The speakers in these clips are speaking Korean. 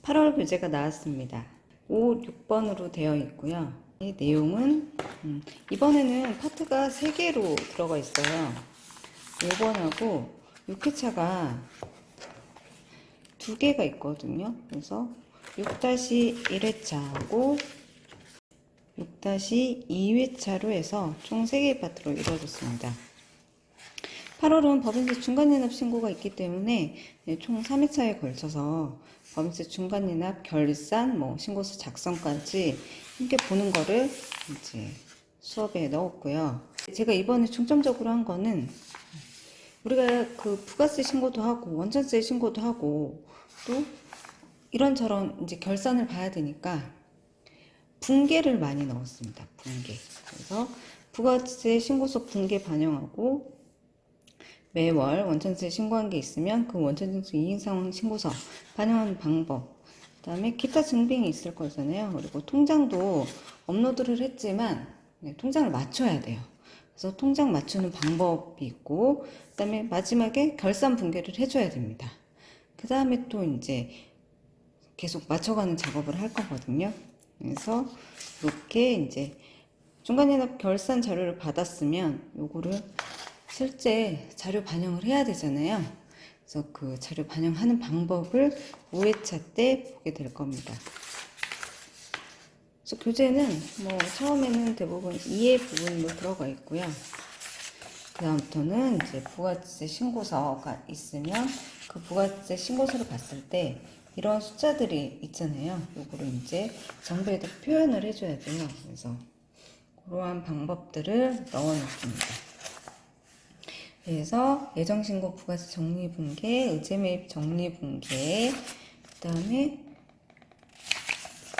8월 교재가 나왔습니다. 5, 6번으로 되어 있고요. 이 내용은 이번에는 파트가 3개로 들어가 있어요. 5번하고 6회차가 2개가 있거든요. 그래서 6-1회차하고 6-2회차로 해서 총 3개의 파트로 이루어졌습니다. 8월은 법인세 중간연합 신고가 있기 때문에 총 3회차에 걸쳐서 법인세 중간연합 결산, 신고서 작성까지 함께 보는 거를 이제 수업에 넣었고요. 제가 이번에 중점적으로 한 거는 우리가 그 부가세 신고도 하고 원천세 신고도 하고 또 이런저런 이제 결산을 봐야 되니까 분계를 많이 넣었습니다. 분계. 그래서 부가세 신고서 분계 반영하고 매월 원천세 신고한 게 있으면 그 원천징수 이행상황 신고서 반영하는 방법, 그 다음에 기타 증빙이 있을 거잖아요. 그리고 통장도 업로드를 했지만 통장을 맞춰야 돼요. 그래서 통장 맞추는 방법이 있고, 그 다음에 마지막에 결산 분계를 해줘야 됩니다. 그 다음에 또 이제 계속 맞춰가는 작업을 할 거거든요. 그래서 이렇게 이제 중간연합 결산 자료를 받았으면 요거를 실제 자료 반영을 해야 되잖아요. 그래서 그 자료 반영하는 방법을 5회차 때 보게 될 겁니다. 그래서 교재는 처음에는 대부분 이해 부분으로 들어가 있고요. 그 다음부터는 이제 부가세 신고서가 있으면 그 부가세 신고서를 봤을 때 이런 숫자들이 있잖아요. 요거를 이제 정보에다 표현을 해줘야 돼요. 그래서 그러한 방법들을 넣어놨습니다. 그래서 예정신고 부가세 정리분계, 의제매입 정리분계, 그 다음에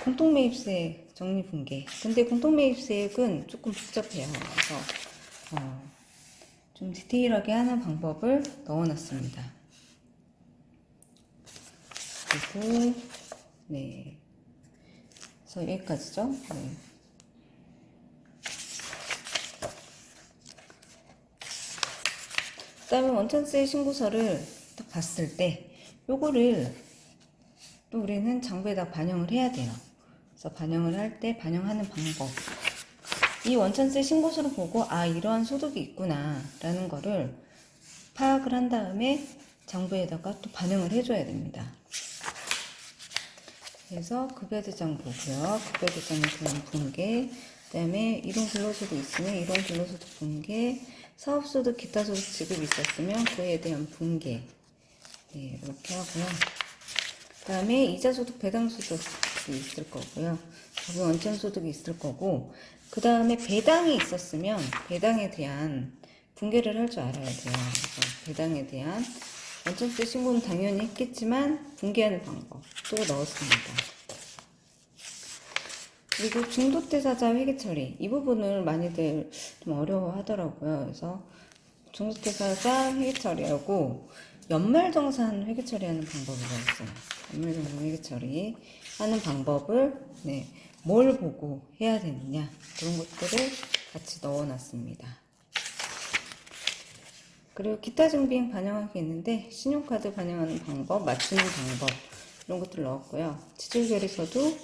공통매입세 정리분계. 근데 공통매입세액은 조금 복잡해요. 그래서 좀 디테일하게 하는 방법을 넣어놨습니다. 그리고 그래서 여기까지죠. 그 다음에 원천세 신고서를 딱 봤을 때 요거를 또 우리는 장부에다 반영을 해야 돼요. 그래서 반영을 할 때 반영하는 방법, 이 원천세 신고서를 보고 이러한 소득이 있구나 라는 거를 파악을 한 다음에 장부에다가 또 반영을 해줘야 됩니다. 그래서 급여대장 보고요. 급여대장에 대한 분계, 그 다음에 이론근로소득 있으면 이론근로소득 분계, 사업소득, 기타소득 지급이 있었으면 그에 대한 분계, 이렇게 하고요. 그 다음에 이자소득, 배당소득이 있을 거고요. 적용 원천소득이 있을 거고, 그 다음에 배당이 있었으면 배당에 대한 분계를 할 줄 알아야 돼요. 그래서 배당에 대한 원천세 신고는 당연히 했겠지만 분계하는 방법도 넣었습니다. 그리고 중도태사자 회계처리, 이 부분을 많이들 좀 어려워하더라고요. 그래서 중도태사자 회계처리하고 연말정산 회계처리하는 방법을 넣었어요. 연말정산 회계처리 하는 방법을 뭘 보고 해야 되느냐, 그런 것들을 같이 넣어놨습니다. 그리고 기타 증빙 반영하기 있는데 신용카드 반영하는 방법, 맞추는 방법, 이런 것들 넣었고요. 지출결의서도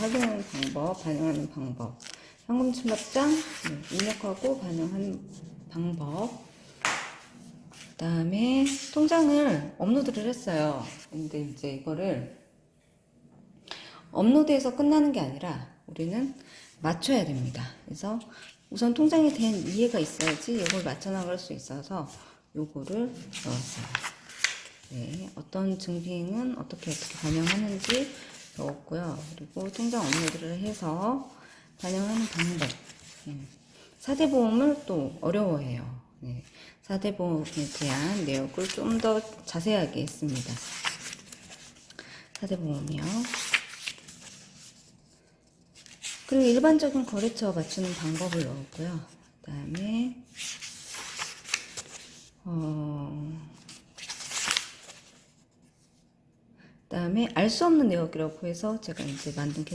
확인하는 방법, 반영하는 방법, 현금출납장 입력하고 반영하는 방법, 그 다음에 통장을 업로드를 했어요. 근데 이제 이거를 업로드해서 끝나는 게 아니라 우리는 맞춰야 됩니다. 그래서 우선 통장에 대한 이해가 있어야지 이걸 맞춰 나갈 수 있어서 요거를 넣었어요. 어떤 증빙은 어떻게 반영하는지 넣었고요. 그리고 통장 업로드를 해서 반영하는 방법. 4대 보험을 또 어려워해요. 4대 보험에 대한 내역을 좀 더 자세하게 했습니다. 4대 보험이요. 그리고 일반적인 거래처 맞추는 방법을 넣었고요. 그 다음에 알 수 없는 내역이라고 해서 제가 이제 만든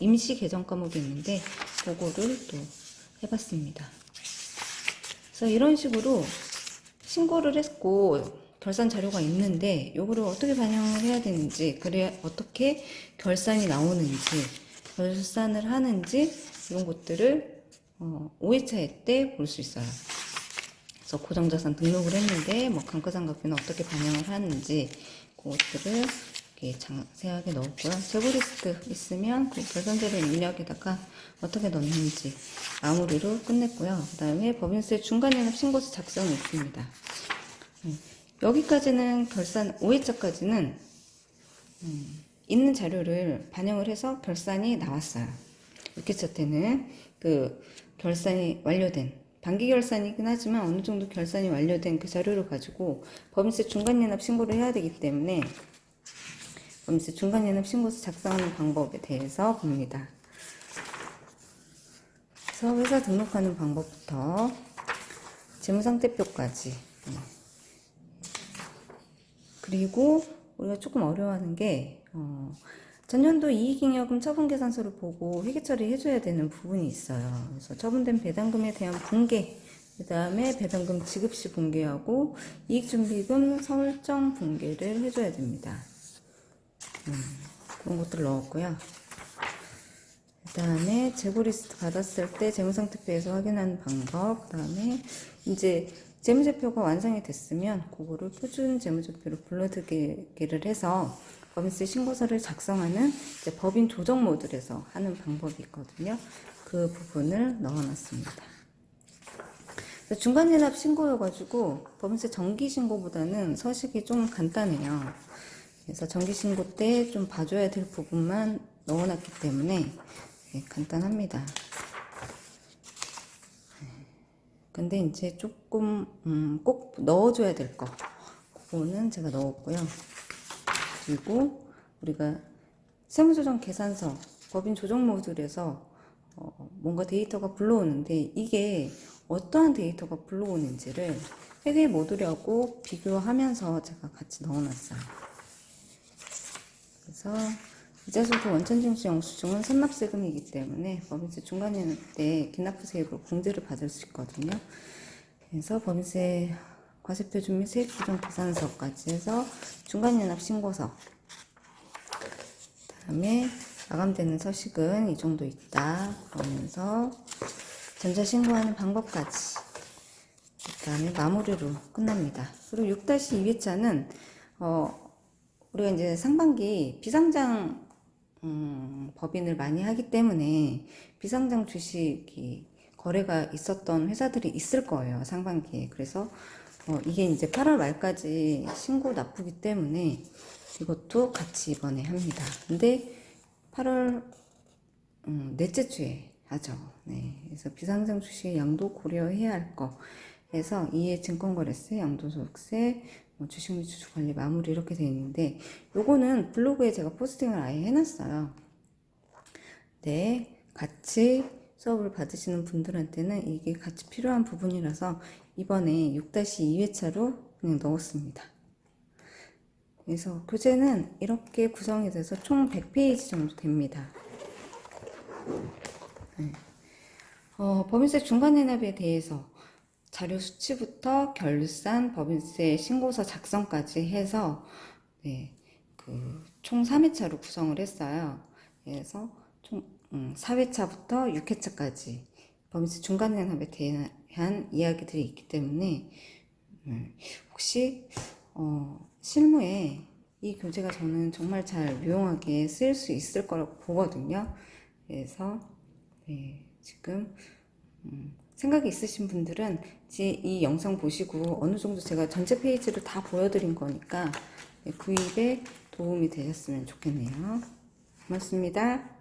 임시 계정 과목이 있는데 그거를 또 해봤습니다. 그래서 이런 식으로 신고를 했고 결산 자료가 있는데 요거를 어떻게 반영을 해야 되는지, 그래 어떻게 결산이 나오는지, 결산을 하는지 이런 것들을 5회차에 때 볼 수 있어요. 그래서 고정자산 등록을 했는데 뭐 감가상각비는 어떻게 반영을 하는지 그것들을 이렇게 자세하게 넣었고요. 재고 리스트 있으면 그 결산자료 입력에다가 어떻게 넣는지 마무리로 끝냈고요. 그 다음에 법인세 중간연합 신고서 작성이 있습니다. 여기까지는 결산 5회차까지는 있는 자료를 반영을 해서 결산이 나왔어요. 6회차 때는 그 결산이 완료된 단기 결산이긴 하지만 어느 정도 결산이 완료된 그 자료를 가지고 법인세 중간연합 신고를 해야 되기 때문에 법인세 중간연합 신고서 작성하는 방법에 대해서 봅니다. 그래서 회사 등록하는 방법부터 재무상태표까지, 그리고 우리가 조금 어려워하는 게 전년도 이익잉여금 처분계산서를 보고 회계 처리해줘야 되는 부분이 있어요. 그래서 처분된 배당금에 대한 분계, 그 다음에 배당금 지급시 분계하고 이익준비금 설정 분계를 해줘야 됩니다. 그런 것들 넣었고요. 그 다음에 재고 리스트 받았을 때 재무상태표에서 확인하는 방법, 그 다음에 이제 재무제표가 완성이 됐으면 그거를 표준 재무제표로 불러들이기를 해서 법인세 신고서를 작성하는 이제 법인 조정 모듈에서 하는 방법이 있거든요. 그 부분을 넣어놨습니다. 중간연합 신고여가지고 법인세 정기신고보다는 서식이 좀 간단해요. 그래서 정기신고 때 좀 봐줘야 될 부분만 넣어놨기 때문에 간단합니다. 근데 이제 조금 꼭 넣어줘야 될 거, 그거는 제가 넣었고요. 그리고 우리가 세무조정 계산서 법인 조정 모듈에서 뭔가 데이터가 불러오는데 이게 어떠한 데이터가 불러오는지를 회계 모듈하고 비교하면서 제가 같이 넣어놨어요. 그래서 이자소득 원천징수 영수증은 선납세금이기 때문에 법인세 중간연합 때 기납부세액으로 공제를 받을 수 있거든요. 그래서 법인세 과세표준 및 세액조정 계산서까지 해서 중간연합 신고서, 그 다음에 마감되는 서식은 이 정도 있다 그러면서 전자신고하는 방법까지, 그 다음에 마무리로 끝납니다. 그리고 6-2회차는 우리가 이제 상반기 비상장 법인을 많이 하기 때문에 비상장 주식이 거래가 있었던 회사들이 있을 거예요, 상반기에. 그래서 이게 이제 8월 말까지 신고 납부기 때문에 이것도 같이 이번에 합니다. 근데 8월 넷째 주에 하죠. 네. 그래서 비상장 주식의 양도 고려해야 할 거. 그래서 이해 증권거래세, 양도소득세, 주식 및 주주관리 마무리 이렇게 되어 있는데 요거는 블로그에 제가 포스팅을 아예 해놨어요. 네, 같이 수업을 받으시는 분들한테는 이게 같이 필요한 부분이라서 이번에 6-2회차로 그냥 넣었습니다. 그래서 교재는 이렇게 구성이 돼서 총 100페이지 정도 됩니다. 네. 법인세 중간연합에 대해서 자료 수치부터 결산, 법인세 신고서 작성까지 해서 총 3회차로 구성을 했어요. 그래서 총 4회차부터 6회차까지 법인세 중간연합에 대한 이야기들이 있기 때문에 혹시 실무에 이 교재가 저는 정말 잘 유용하게 쓰일 수 있을 거라고 보거든요. 그래서 지금 생각이 있으신 분들은 이 영상 보시고 어느 정도 제가 전체 페이지를 다 보여드린 거니까 구입에 도움이 되셨으면 좋겠네요. 고맙습니다.